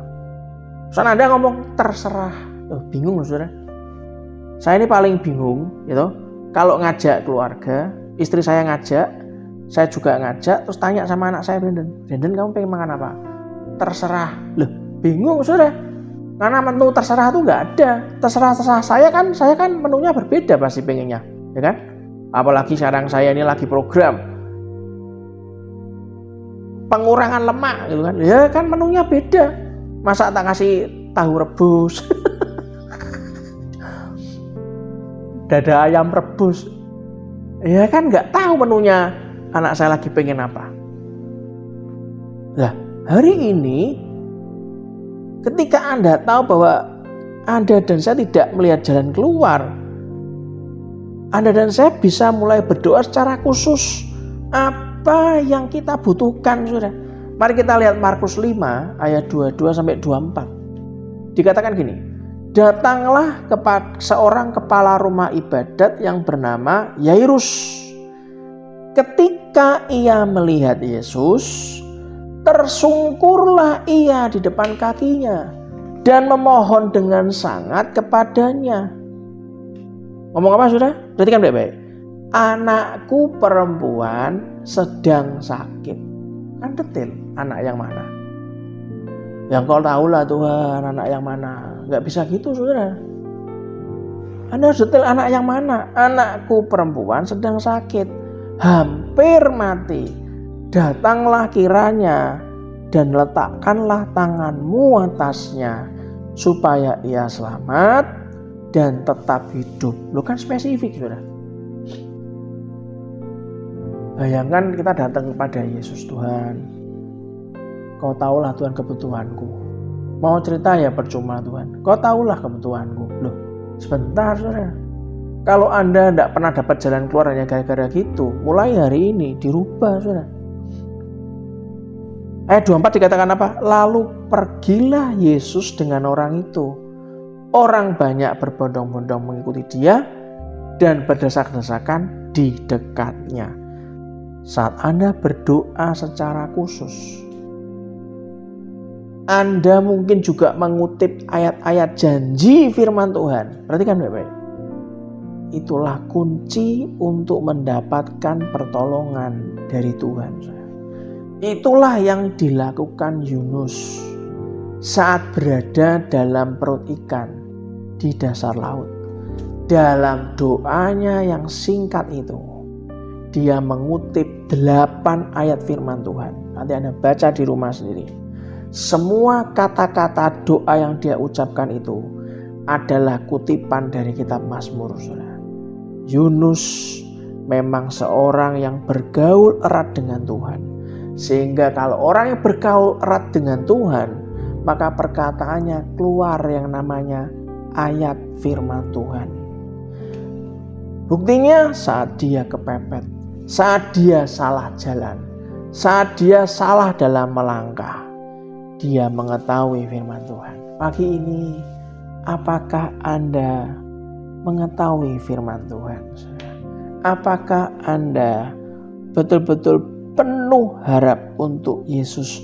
Terus Anda ngomong terserah. Bingung loh saudara. Saya ini paling bingung gitu. Kalau ngajak keluarga, istri saya ngajak, saya juga ngajak, terus tanya sama anak saya, Brandon kamu pengen makan apa? Terserah. Loh, bingung saudara. Karena menu terserah itu nggak ada. Terserah saya kan menunya berbeda pasti pengennya, ya kan? Apalagi sekarang saya ini lagi program pengurangan lemak gitu kan. Ya kan menunya beda. Masa tak kasih tahu rebus, dada ayam rebus. Ya kan nggak tahu menunya anak saya lagi pengen apa. Nah, hari ini ketika Anda tahu bahwa Anda dan saya tidak melihat jalan keluar, Anda dan saya bisa mulai berdoa secara khusus apa yang kita butuhkan, saudara. Mari kita lihat Markus 5 ayat 22 sampai 24. Dikatakan gini, datanglah seorang kepala rumah ibadat yang bernama Yairus. Ketika ia melihat Yesus, tersungkurlah ia di depan kakinya dan memohon dengan sangat kepadanya. Ngomong apa sudah? Perhatikan baik-baik. Anakku perempuan sedang sakit. Kan detail, anak yang mana? Yang kau tahulah Tuhan, anak yang mana? Gak bisa gitu saudara. Anda harus detail anak yang mana. Anakku perempuan sedang sakit, hampir mati. Datanglah kiranya dan letakkanlah tanganmu atasnya supaya ia selamat dan tetap hidup. Lo kan spesifik, saudara. Bayangkan kita datang kepada Yesus, Tuhan, Kau tahulah Tuhan kebutuhanku. Mau cerita ya percuma Tuhan, Kau tahulah kebutuhanku. Loh, sebentar saudara. Kalau Anda tidak pernah dapat jalan keluar hanya gara-gara gitu, mulai hari ini dirubah saudara. Ayat 24 dikatakan apa? Lalu pergilah Yesus dengan orang itu. Orang banyak berbondong-bondong mengikuti dia dan berdesak-desakan di dekatnya. Saat Anda berdoa secara khusus, Anda mungkin juga mengutip ayat-ayat janji firman Tuhan. Perhatikan baik-baik. Itulah kunci untuk mendapatkan pertolongan dari Tuhan. Itulah yang dilakukan Yunus saat berada dalam perut ikan di dasar laut. Dalam doanya yang singkat itu, dia mengutip 8 ayat firman Tuhan. Nanti Anda baca di rumah sendiri. Semua kata-kata doa yang dia ucapkan itu adalah kutipan dari kitab Mazmur. Yunus memang seorang yang bergaul erat dengan Tuhan. Sehingga kalau orang yang bergaul erat dengan Tuhan, maka perkataannya keluar yang namanya ayat firman Tuhan. Buktinya saat dia kepepet, saat dia salah jalan, saat dia salah dalam melangkah, dia mengetahui firman Tuhan. Pagi ini, apakah Anda mengetahui firman Tuhan? Apakah Anda betul-betul penuh harap untuk Yesus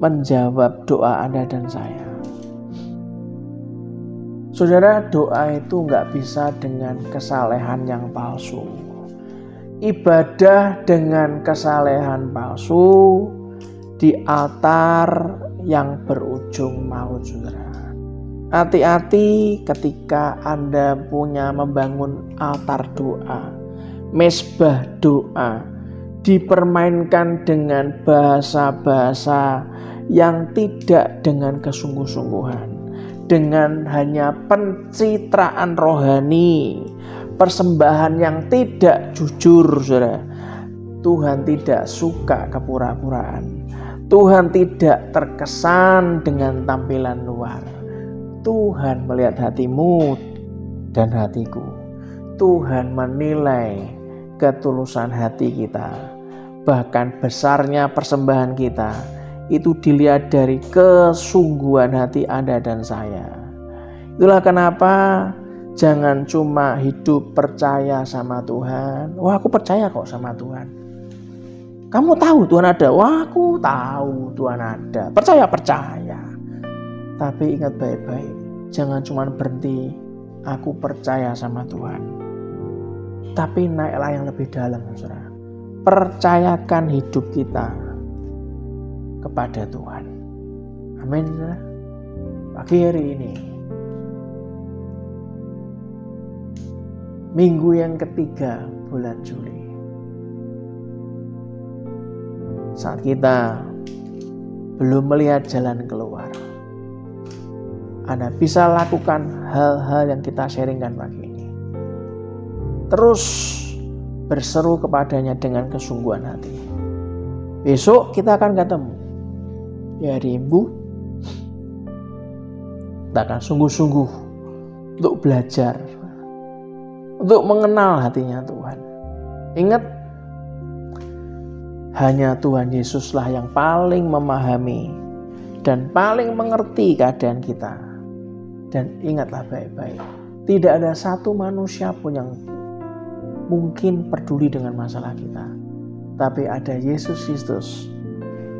menjawab doa Anda dan saya? Saudara, doa itu nggak bisa dengan kesalehan yang palsu. Ibadah dengan kesalehan palsu di altar yang berujung maut, saudara. Hati-hati ketika Anda punya membangun altar doa, mezbah doa, dipermainkan dengan bahasa-bahasa yang tidak dengan kesungguh-sungguhan, dengan hanya pencitraan rohani, persembahan yang tidak jujur, saudara. Tuhan tidak suka kepura-puraan. Tuhan tidak terkesan dengan tampilan luar. Tuhan melihat hatimu dan hatiku. Tuhan menilai ketulusan hati kita. Bahkan besarnya persembahan kita itu dilihat dari kesungguhan hati Anda dan saya. Itulah kenapa jangan cuma hidup percaya sama Tuhan. Wah, aku percaya kok sama Tuhan. Kamu tahu Tuhan ada? Wah, aku tahu Tuhan ada. Percaya. Tapi ingat baik-baik, jangan cuma berhenti aku percaya sama Tuhan. Tapi naiklah yang lebih dalam, saudara. Percayakan hidup kita kepada Tuhan. Amin, saudara. Pagi hari ini, minggu yang ketiga bulan Juli, saat kita belum melihat jalan keluar, Anda bisa lakukan hal-hal yang kita sharingkan pagi ini. Terus berseru kepadanya dengan kesungguhan hati. Besok kita akan ketemu di hari Minggu. Kita akan sungguh-sungguh untuk belajar, untuk mengenal hatinya Tuhan. Ingat, hanya Tuhan Yesuslah yang paling memahami dan paling mengerti keadaan kita. Dan ingatlah baik-baik, tidak ada satu manusia pun yang mungkin peduli dengan masalah kita. Tapi ada Yesus Kristus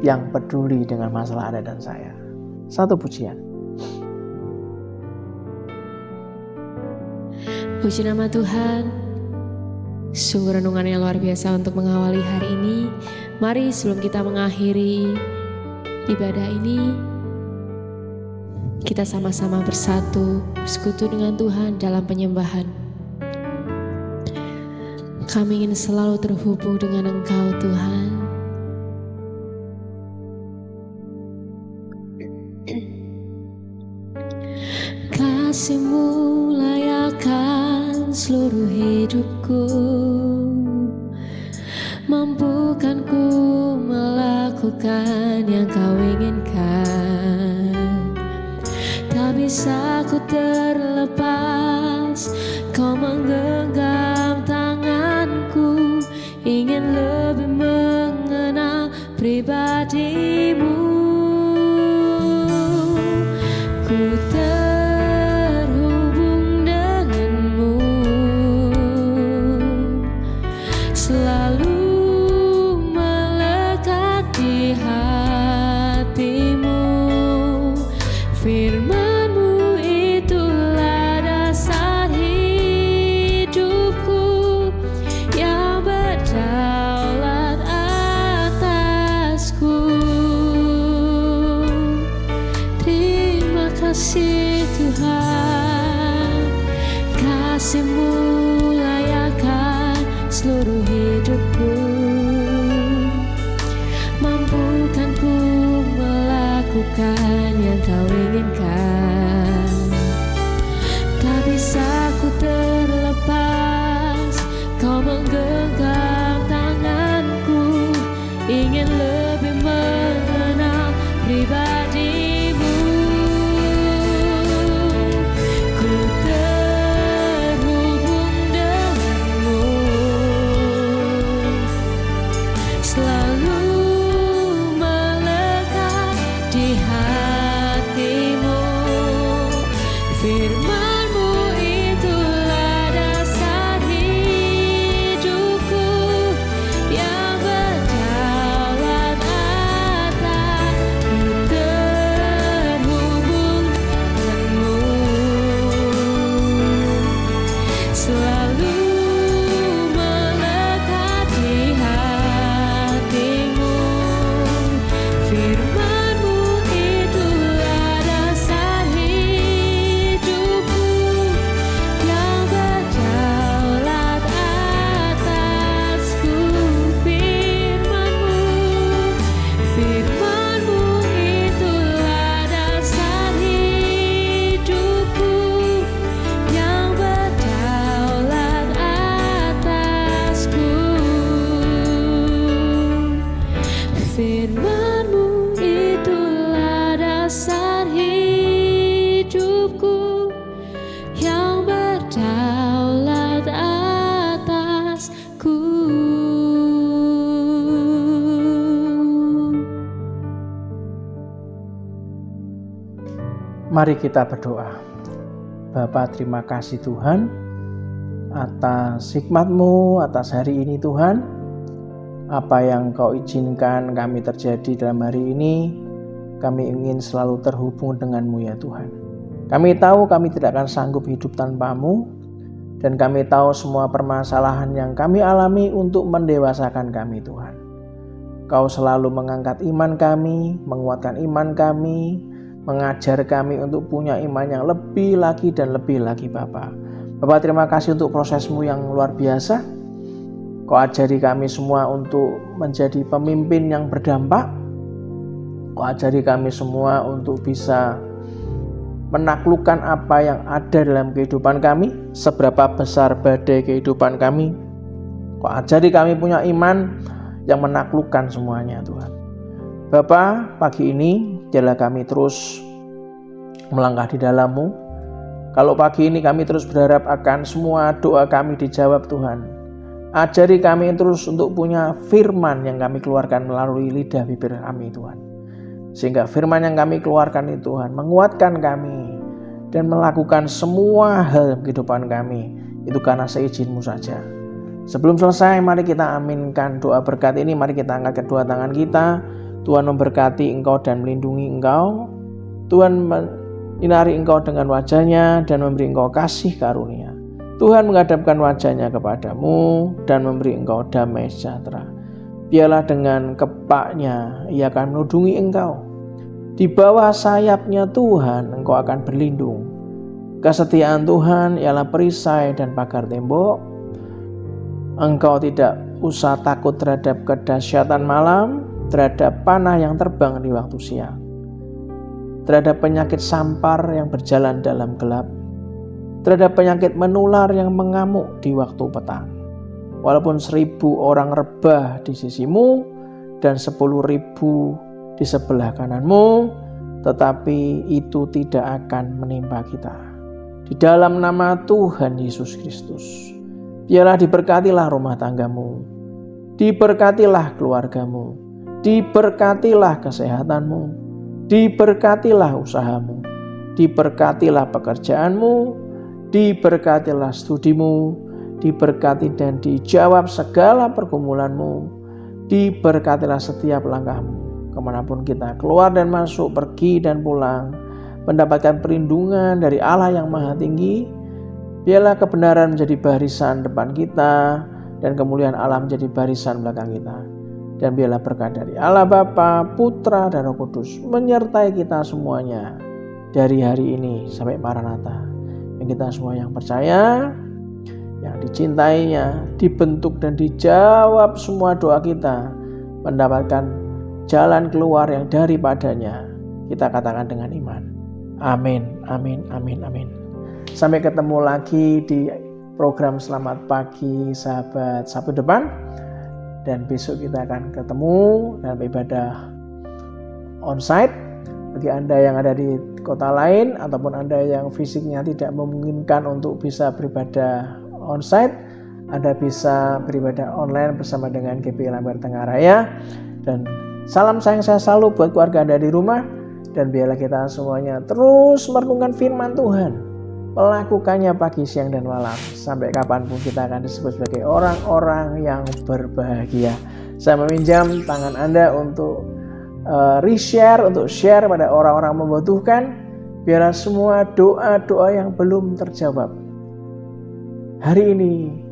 yang peduli dengan masalah Anda dan saya. Satu pujian. Puji nama Tuhan. Sungguh renungan yang luar biasa untuk mengawali hari ini. Mari sebelum kita mengakhiri ibadah ini, kita sama-sama bersatu, bersekutu dengan Tuhan dalam penyembahan. Kami ingin selalu terhubung dengan Engkau, Tuhan. Kasih-Mu layak seluruh hidupku. Mampukan ku melakukan yang kau inginkan. Tak bisa ku terlepas, kau menggenggam tanganku. Ingin lebih mengenal pribadimu. Ku terhubung denganmu, selalu melekat di hatimu. Firman-Mu itulah dasar hidupku, yang berdaulat atasku. Terima kasih Tuhan, kasih-Mu layakkan seluruh hidupku. Mampukan ku melakukan yang kau inginkan. Tak bisa ku terlepas, kau menggenggam tanganku. Ingin lebih mengenal pribadimu. Ku terhubung denganmu, selalu melekat di hatimu. Firman-Mu itulah dasar hidupku, yang berdaulat atas. Ku terhubung denganmu, selalu melekat di hatimu. Firman-Mu itulah dasar hidupku, yang berdaulat atasku. Firman-Mu itulah dasar hidupku, yang berdaulat atasku. Firman-Mu itulah dasar hidupku, yang berdaulat atasku. Mari kita berdoa. Bapa, terima kasih Tuhan atas hikmat-Mu, atas hari ini Tuhan. Apa yang Kau izinkan kami terjadi dalam hari ini, kami ingin selalu terhubung dengan-Mu ya Tuhan. Kami tahu kami tidak akan sanggup hidup tanpa-Mu, dan kami tahu semua permasalahan yang kami alami untuk mendewasakan kami Tuhan. Kau selalu mengangkat iman kami, menguatkan iman kami, mengajar kami untuk punya iman yang lebih lagi dan lebih lagi Bapa. Bapa, terima kasih untuk proses-Mu yang luar biasa. Kau ajari kami semua untuk menjadi pemimpin yang berdampak. Kau ajari kami semua untuk bisa menaklukkan apa yang ada dalam kehidupan kami, seberapa besar badai kehidupan kami. Kau ajari kami punya iman yang menaklukkan semuanya Tuhan. Bapa, pagi ini biarlah kami terus melangkah di dalam-Mu. Kalau pagi ini kami terus berharap akan semua doa kami dijawab Tuhan. Ajari kami terus untuk punya firman yang kami keluarkan melalui lidah bibir kami Tuhan. Sehingga firman yang kami keluarkan itu Tuhan menguatkan kami dan melakukan semua hal dalam kehidupan kami. Itu karena seizin-Mu saja. Sebelum selesai, mari kita aminkan doa berkat ini. Mari kita angkat kedua tangan kita. Tuhan memberkati engkau dan melindungi engkau. Tuhan menyinari engkau dengan wajah-Nya dan memberi engkau kasih karunia. Tuhan menghadapkan wajah-Nya kepadamu dan memberi engkau damai sejahtera. Biarlah dengan kepak-Nya Ia akan menudungi engkau. Di bawah sayap-Nya Tuhan engkau akan berlindung. Kesetiaan Tuhan ialah perisai dan pagar tembok. Engkau tidak usah takut terhadap kedahsyatan malam, terhadap panah yang terbang di waktu siang, terhadap penyakit sampar yang berjalan dalam gelap. terhadap penyakit menular yang mengamuk di waktu petang. Walaupun 1.000 orang rebah di sisimu dan 10.000 di sebelah kananmu, tetapi itu tidak akan menimpa kita. Di dalam nama Tuhan Yesus Kristus, biarlah diberkatilah rumah tanggamu, diberkatilah keluargamu, diberkatilah kesehatanmu, diberkatilah usahamu, diberkatilah pekerjaanmu, diberkatilah studimu, diberkati dan dijawab segala pergumulanmu, diberkatilah setiap langkahmu, kemanapun kita keluar dan masuk, pergi dan pulang, mendapatkan perlindungan dari Allah yang Maha Tinggi. Biarlah kebenaran menjadi barisan depan kita dan kemuliaan Allah menjadi barisan belakang kita. Dan biarlah berkat dari Allah Bapa, Putra dan Roh Kudus menyertai kita semuanya dari hari ini sampai Maranatha. Yang kita semua yang percaya, yang dicintainya, dibentuk dan dijawab semua doa kita, mendapatkan jalan keluar yang daripadanya. Kita katakan dengan iman. Amin, amin, amin, amin. Sampai ketemu lagi di program Selamat Pagi Sahabat Sabtu depan. Dan besok kita akan ketemu dalam ibadah onsite. Bagi Anda yang ada di kota lain ataupun Anda yang fisiknya tidak memungkinkan untuk bisa beribadah onsite, Anda bisa beribadah online bersama dengan GPI Lambert Tengah Raya. Dan salam sayang saya selalu buat keluarga Anda di rumah. Dan biarlah kita semuanya terus merenungkan firman Tuhan, melakukannya pagi, siang, dan malam. Sampai kapanpun kita akan disebut sebagai orang-orang yang berbahagia. Saya meminjam tangan Anda untuk reshare, untuk share pada orang-orang membutuhkan. Biarlah semua doa-doa yang belum terjawab hari ini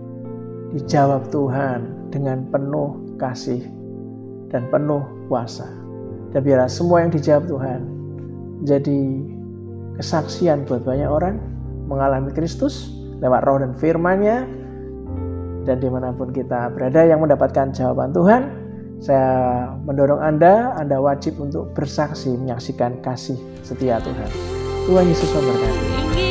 dijawab Tuhan dengan penuh kasih dan penuh kuasa. Dan biarlah semua yang dijawab Tuhan jadi kesaksian buat banyak orang mengalami Kristus lewat roh dan firman-Nya. Dan dimanapun kita berada yang mendapatkan jawaban Tuhan, saya mendorong Anda wajib untuk bersaksi menyaksikan kasih setia Tuhan. Tuhan Yesus memberkati.